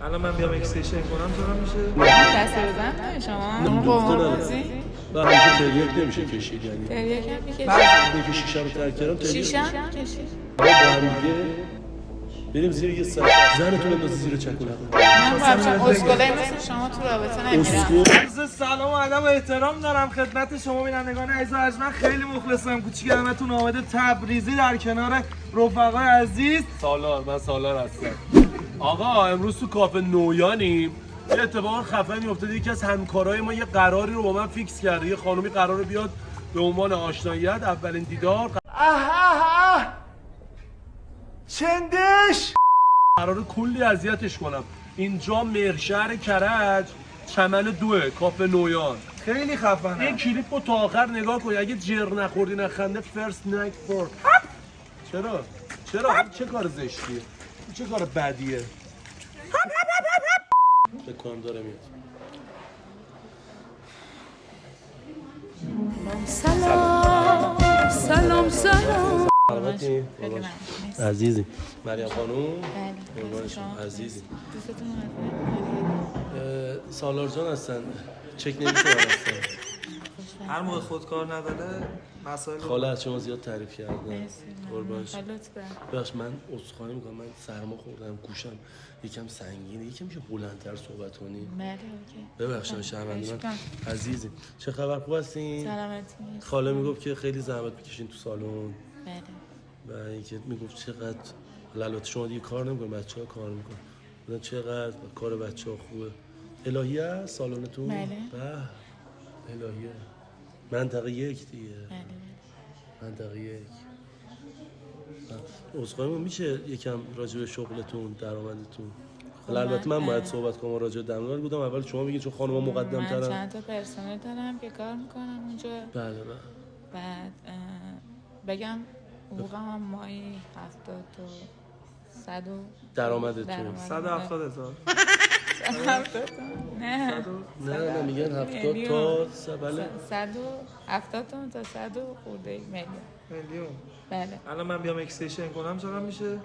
الان من بیام اکستیشن کنم چرا میشه؟ دست بزن شما قوم‌آمیزی و همیشه تریاک نمیشه کشید یعنی تریاک هم میکشید بعد که شیشه رو ترک کردم تریاک شیشه هم کشید با هم دیگه بریم زیر یه سر زنتون اندازی زیر چکونه من بچه‌م اسکلای مثل شما تو رابطه نمیرم عرض سلام و ادب و احترام دارم خدمت شما بینندگان عزیز و ارجمند. خیلی مخلصم. کوچیکمتون آمده تبریزی در کنار رفقای عزیز. سالار، من سالار هستم. آقا امروز تو کافه نویانیم. یه اتفاق خفنی افتاده. یکی از همکارای ما یه قراری رو با من فیکس کرده. یه خانومی قراره بیاد به عنوان آشناییت، اولین دیدار. چندش قراره کلی اذیتش کنم. اینجا مهرشهر کرج، چمن 2 کافه نویان. خیلی خفنه. این کلیپ رو تا آخر نگاه کنی. اگه جر نخوردی نخنده فرست نایت فور. چرا؟ چه کار زشتیه؟ چه کار بدیه؟ فکر کنم داره میاد. سلام سلام سلام سلامتی؟ عزیزی مریم خانوم؟ بله شما عزیزی. دوستتون سالار جان هستن. چک نمیشه هستن. هر موقع خودکار نداره مسائل خاله از شما زیاد تعریف کردن. قربانش. بخش من عذرخواهی میکنم. من سرما خوردم، گوشم یکم سنگینه. یکم میشه بلندتر صحبت کنی؟ ببخشید شرمنده من. عزیزی چه خبر؟ خوب هستین؟ سلامتی. خاله میگفت که خیلی زحمت میکشین تو سالن. بله. و اینکه میگفت چقدر البته شما دیگه کار نمیکنین، بچه‌ها کار میکنن. مثلا چقدر کار بچه‌ها خوبه. الهیه سالنتون؟ بله. الهیه. منطقه 1 دیگه. بله. منطقه 1. عذرخواهی میشه یکم راجع به شغلتون، درآمدتون. البته من باید صحبت کنم راجع به درآمد. بودم اول شما بگید چون خانم‌ها مقدم ترن. من چند تا پرسنل دارم که کار میکنم اونجا. بله. بعد بگم حقوقم هم ماهی 70 تا 100 درآمدتون 170,000. 170 نه نه میگن 70 تا بله 170 تا 100 خورده میلیون. بله. الان من بیام اکستیشن کنم چرا میشه؟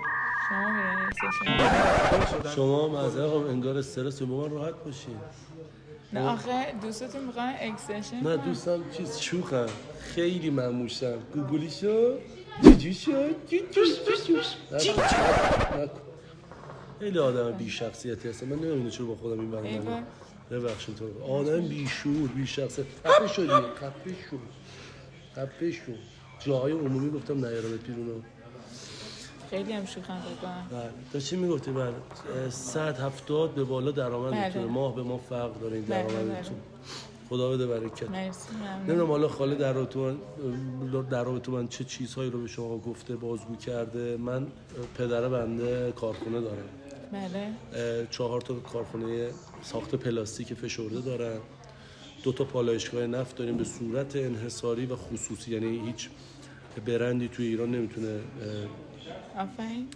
شما میرین شما معذرت میخوام انگار استرس با من راحت باشین. نه آخه دوستتون میخوان اکستنشن نه دوستم چیز شوخم. خیلی مموشم. گوگلی شو جیجی شو خیلی آدم بی شخصیتی هستم. من نمیدونم چرا با خودم این برنامه ببخشید تو آدم بی شعور بی شخصیت. خفه شدی. خفه شو. جاهای عمومی گفتم نیارمت بیرون. خیلی هم شوخم بکنم. بله. تا چی میگفتی؟ بله 170 به بالا درآمدتونه. ماه به ماه فرق داره این درآمدتون. خدا بده برکت. مرسی. نمیدونم حالا خاله در رابطه من چه چیزهایی رو به شما گفته، بازگو کرده. من پدر بنده کارخونه دارم. بله. 4 تا کارخونه ساخت پلاستیک فشرده دارن. 2 تا پالایشگاه نفت داریم به صورت انحصاری و خصوصی. یعنی هیچ برندی توی ایران نمیتونه آفرین.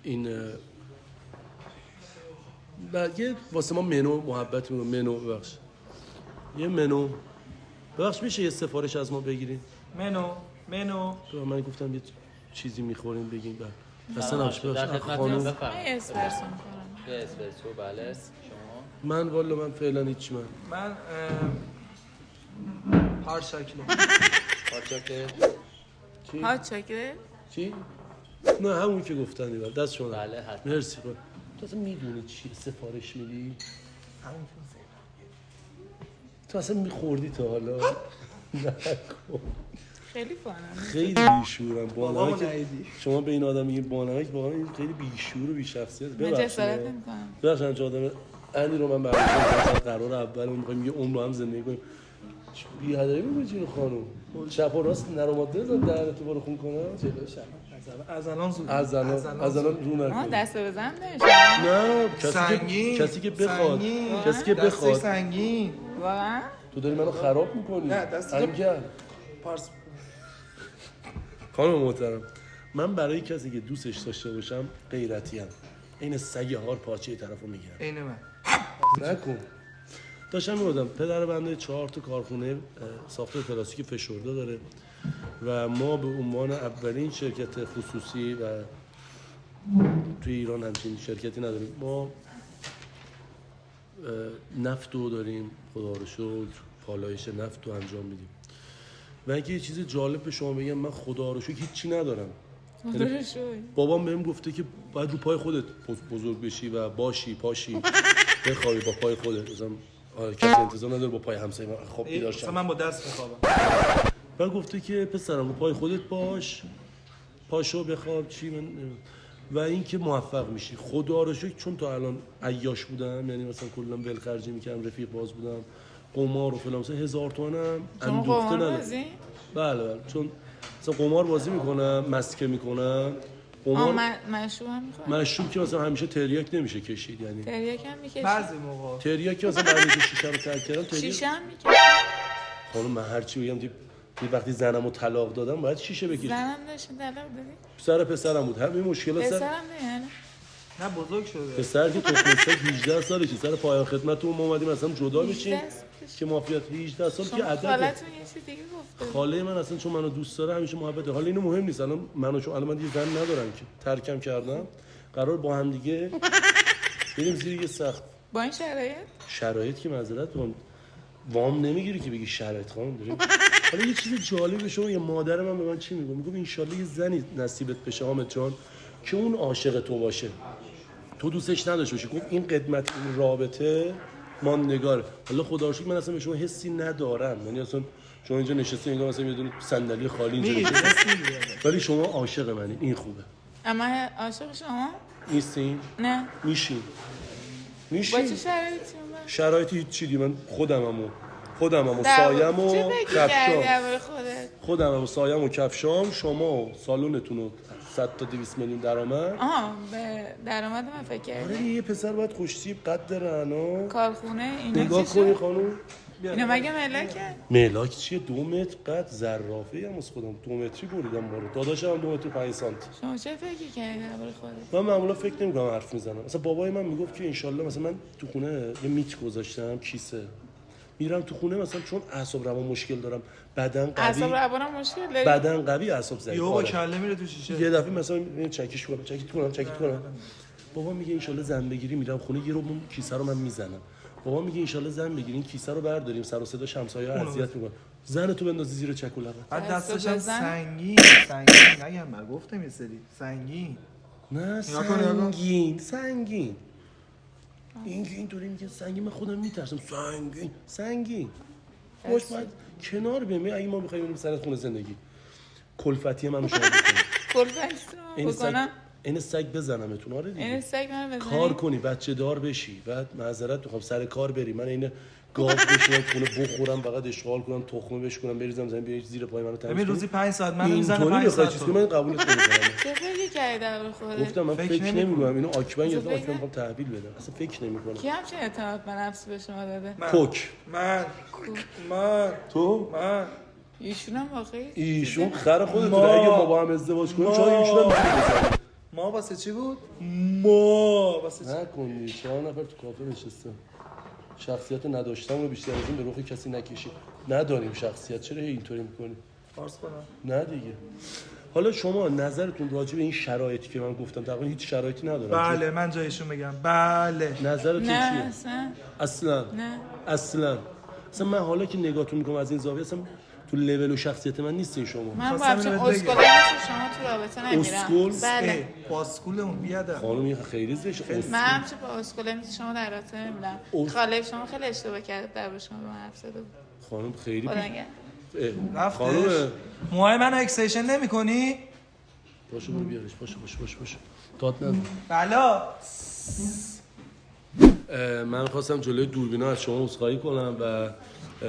این یه واسه ما منو محبت میکنم. منو ببخش یه منو ببخش میشه یه سفارش از ما بگیرین؟ منو من گفتم یه چیزی میخورین بگین. اصلا نباشه ببخش خانم. من اسپرسو میخورم. یه اسپرسو. بله. شما؟ من والا من فعلا هیچ. من هارد شکله. هارد چاکلت؟ چی؟ هات چاکلت؟ چی؟ نه همون که گفتن دیگه. دست شما. بله حتما. مرسی. تو اصلا میدونی چی سفارش میدی؟ همون تو اصلا میخوردی تا حالا؟ نکن. خیلی فانم. خیلی بیشورم. بانمک شما به این آدم میگید بانمک واقعا این خیلی بیشور و بی‌شخصیت. من جسارت نمی‌کنم. ببخشید چه آدم علی رو من براتون قرار اول می‌خوایم یه عمر رو هم زندگی کنیم. بی هدری می‌گی خانم. چپ و راست نرماده زد درت تو برو خون کنه. از الان زود. از الان رو نکن. دست بزن نه کسی که بخواد. کسی که بخواد. سنگین. واقعا؟ تو داری منو خراب می‌کنی. نه دست پارس. خانم محترم من برای کسی که دوستش داشته باشم غیرتی‌ام. این سگ هار پاچه طرفو میگیرم. عین من. نکن. داشتم میگفتم پدر بنده 4 تا کارخونه ساخت پلاستیک فشرده داره و ما به عنوان اولین شرکت خصوصی و توی ایران همچین شرکتی نداریم. ما نفت رو داریم خدا رو شکر، پالایش نفت رو انجام میدیم. و اگه یه چیز جالب به شما بگم، من خدا رو شکر هیچی ندارم. بابام بهم گفته که باید رو پای خودت بزرگ بشی و باشی، پاشی، بخوابی با پای خودت. مثلا کسی انتظار نداره با پای همسایه من خواب بیدار شم. من با دست میخوابم. و گفته که پسرم رو پای خودت باش، پاشو بخواب چی من. و این که موفق میشی. خدا رو شکر چون تا الان عیاش بودم، یعنی مثلا کلا ولخرجی میکردم، رفیق باز بودم، قمار و فلان، مثلا 1000 تومنم اندوخته ندارم. بله چون مثلا قمار بازی میکنم، مسکه میکنم، قمار مشروب هم میخورم. مشروب که مثلا همیشه تریاک نمیشه کشید، یعنی تریاک هم میکشید بعضی موقع. تریاک که مثلا بعد اینکه شیشه رو ترک کردم تریاک شیشه هم میکشید. خانم من هر چی بگم وقتی زنمو طلاق دادم باید شیشه بکشم. زنم داشتین طلاق دادی؟ پسر پسرم بود. همین مشکلات پسرم نه. نه بزرگ شده. پسر که تو پسر 18 سالشه، سر پایان خدمتتون ما اومدیم اصلا جدا بشیم که مافیات 18 سال که عدد. خالتون یه چیز دیگه گفته. خاله من اصلا چون منو دوست داره همیشه محبت. حالا اینو مهم نیست، الان من دیگه زن ندارم که ترکم کردم، قرار با هم دیگه بریم زیر یه سقف. با این شرایط که معذرت وام نمیگیری که بگی شرایط خانم داریم. حالا یه چیز جالب شما، یه مادر من به من چی میگه؟ میگه ان شاءالله یه زنی نصیبت بشه حامد جان که اون عاشق تو باشه، تو دوستش نداشته باشی. گفت این قدمت این رابطه ماندگاره. حالا خدا رو شکر من اصلا به شما حسی ندارم، یعنی اصلا شما اینجا نشسته انگار مثلا یه دونه صندلی خالی اینجا نشسته، ولی شما عاشق منید، این خوبه. اما عاشق شما نیستین؟ نه. میشین. با چه شرایطی؟ شرایطی هیچ چیزی. من خودمم سایم و کفشام. خودمم سایم و کفشام. شما سالونتون رو 100 تا 200 میلیون درآمد. به درآمد من فکر کردی؟ آره یه پسر باید خوشتیپ قد رعنا کارخونه اینا نگاه کنی خانم. اینا مگه ملاکه؟ ملاک چیه؟ 2 متر قد زرافه هم از خودم 2 متری بریدم بارو. داداشم 2 متر 5 سانتی. شما چه فکری کردی درباره خودت؟ من معمولا فکر نمی‌کنم حرف میزنم. مثلا بابای من میگفت که ان شاءالله مثلا من تو خونه یه میت گذاشتم کیسه. میرم تو خونه مثلا چون اعصاب روان مشکل دارم، بدن قوی، اعصاب روان مشکل داری، بدن قوی اعصاب ضعیف. یهو با کله میره تو شیشه. یه دفعه مثلا چکیش کنم. بابا میگه ان شاءالله زن بگیری، میرم خونه یه رو کیسه رو من میزنم. بابا میگه ان شاءالله زن بگیری این کیسه رو برداریم، سر و صدا همسایه‌ها اذیت میکنن، زن تو بندازی زیر چک و لغت. بعد دستش هم سنگین نگم من گفتم یه سری سنگین. نه سنگین. اینطوری میگه سنگین، من خودم میترسم. سنگین باش باید کنار بیم. اگه ما بخوایم بریم سر خونه زندگی کلفتی منو شما بکنید، این سگ بزنمتون. آره دیگه این سگ منو بزنی، کار کنی، بچه دار بشی، بعد معذرت میخوام سر کار بری، من این گاو بشونم خونه بخورم، فقط اشغال کنم، تخمه بشکنم، بریزم زمین، بیای زیر پای منو تمیز کنی. روزی 5 ساعت منو میزنه 5 ساعت. من قبولت نمیکنم. چه فکری کردی در خودت؟ گفتم من فکر نمیکنم. اینو آکبن یه دفعه میخوام تحویل بدم، اصلا فکر نمیکنم. کی همچین اعتماد به نفس به شما داده؟ من ایشونم واقعی ایشون خر خودتونه. اگه ما با هم ازدواج کنیم چرا ایشونم میتونه ما واسه چی بود؟ ما واسه چی؟ نکنی 4 نفر تو کافه نشستم، شخصیت نداشتم و بیشتر از این به رخ کسی نکشید. نداریم شخصیت، چرا اینطوری میکنی؟ فارس کنم؟ نه دیگه. حالا شما نظرتون راجع به این شرایطی که من گفتم، تقریبا هیچ شرایطی ندارم. بله من جایشون بگم. بله نظرتون چیه؟ نه اصلا من حالا که نگاهتون میکنم از این زاویه، اصلا تو لول و شخصیت من نیستین شما. من با همچین اسکوله مثل شما تو رابطه نمیرم. اسکول؟ بله پاسکول اون بیادم خانم این خیلی زشت. من همچین با اسکوله مثل شما در رابطه نمیرم. خاله شما خیلی اشتباه کرد در شما به من حرف زده بود. خانم خیلی خانم موهای منو اکسیشن نمی‌کنی؟ پاشو برو بیارش. پاشو داد نزن. بلا من خواستم جلوی دوربینا از شما عذرخواهی کنم و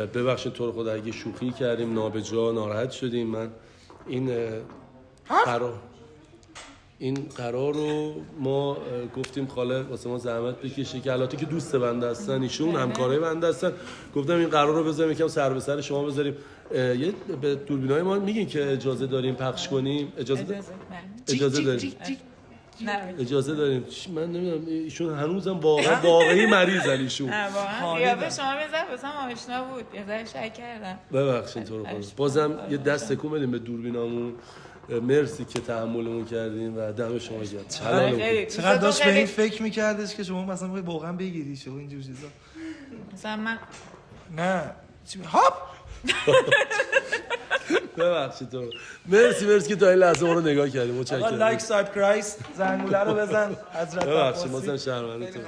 ببخشید تو رو خدا اگه شوخی کردیم، نابجا ناراحت شدیم. من این قرار رو ما گفتیم خاله واسه ما زحمت بکشه که البته که دوست بنده هستن، ایشون همکارای بنده هستن، گفتم این قرار رو بذاریم یکم سر به سر شما بذاریم. یه به دوربینای ما میگین که اجازه داریم پخش کنیم؟ اجازه داریم. اجازه داریم. من نمیدونم ایشون هنوزم واقعی مریضن ایشون. واقعا قیافه شما میذاره واسم آشنا بود، یه ذره شک کردم. ببخشید تو رو خدا. بازم یه دست تکون بدیم به دوربینامون. مرسی که تحملمون کردین و دم شما گرم. چقدر داشت به این فکر میکردش که شما مثلا بخوای واقعا بگیری شو اینجور چیزا. مثلا من نه هاپ ببخشید تو. مرسی که تا این لحظه ما رو نگاه کردیم. متشکرم. لایک سابسکرایب زنگوله رو بزن حضرت ببخشید ما شرمنده تو.